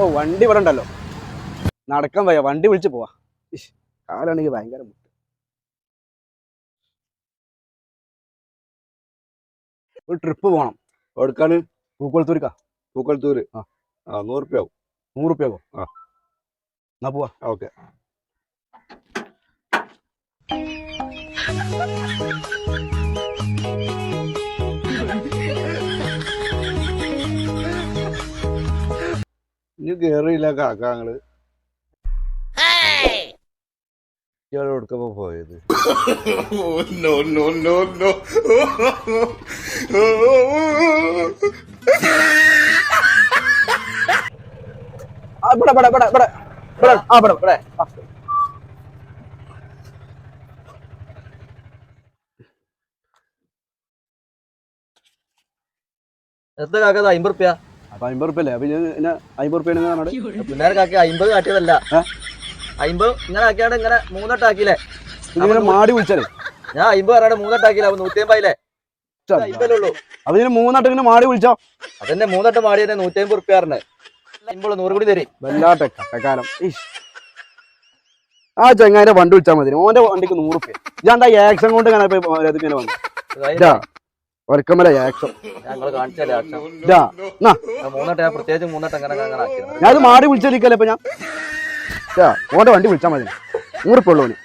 ഓ വണ്ടി ഇവിടെ ഉണ്ടല്ലോ, നടക്കാൻ വയ്യ, വണ്ടി വിളിച്ച് പോവാ. കാലാണെങ്കിൽ ഭയങ്കര മുട്ട്. ഒരു ട്രിപ്പ് പോകണം. എടുക്കാന് പൂക്കോളത്തൂർക്കാ. പൂക്കൽത്തൂര്. 100 റുപ്യ ആവും. 100 റുപ്യ ആകും. എന്നാ പോവാ. ഓക്കെ. ഇനി കേറിയില്ല കാക്കങ്ങള്. ഇയാൾ എടുക്കപ്പോ പോയത്. എത്ര കാക്കത് 50 റുപ്യ? അപ്പൊ 50 റുപ്യ അല്ലേ? അപ്പൊ 50 റുപ്യ പിന്നെ കാക്കി 50 കാട്ടിയതല്ല, 50 ഇങ്ങനെ ആക്കിയാണ്ട് ഇങ്ങനെ 3 വട്ടം ആക്കിയില്ലേ? മാടി വിളിച്ചാലേ ഞാൻ 50 പറഞ്ഞാണ്ട് 3 വട്ടം ആക്കിയില്ല. 150 ആയില്ലേ? 50 ഉള്ളൂ. അപ്പൊ 3 വട്ടം ഇങ്ങനെ മാടി വിളിച്ചോ? അതന്നെ 3 വട്ടം മാടി തന്നെ 150 റുപ്യ പറഞ്ഞത്. 100 കൂടി തരും. വല്ലാട്ടെ കട്ടക്കാലം. ആ ചെങ്ങായിന്റെ വണ്ടി വിളിച്ചാൽ മതി. ഓന്റെ വണ്ടിക്ക് 100 റുപ്യ. ഞാൻ എന്താ ആക്ഷൻ കൊണ്ട് ഇങ്ങനെ വന്നു ഒരക്കമല ആക്ഷൻ. ഞങ്ങൾ കാണിച്ചല്ലേ ആക്ഷൻ. 3 വട്ടം പ്രത്യേകിച്ച് 3 വട്ടം അങ്ങനെ ആക്കിയത്. ഞാനത് മാടി വിളിച്ചിരിക്കല്ലേ. ഇപ്പൊ ഞാൻ ഓന്റെ വണ്ടി വിളിച്ചാൽ മതി. 100 റുപ്യ ഉള്ളൂ.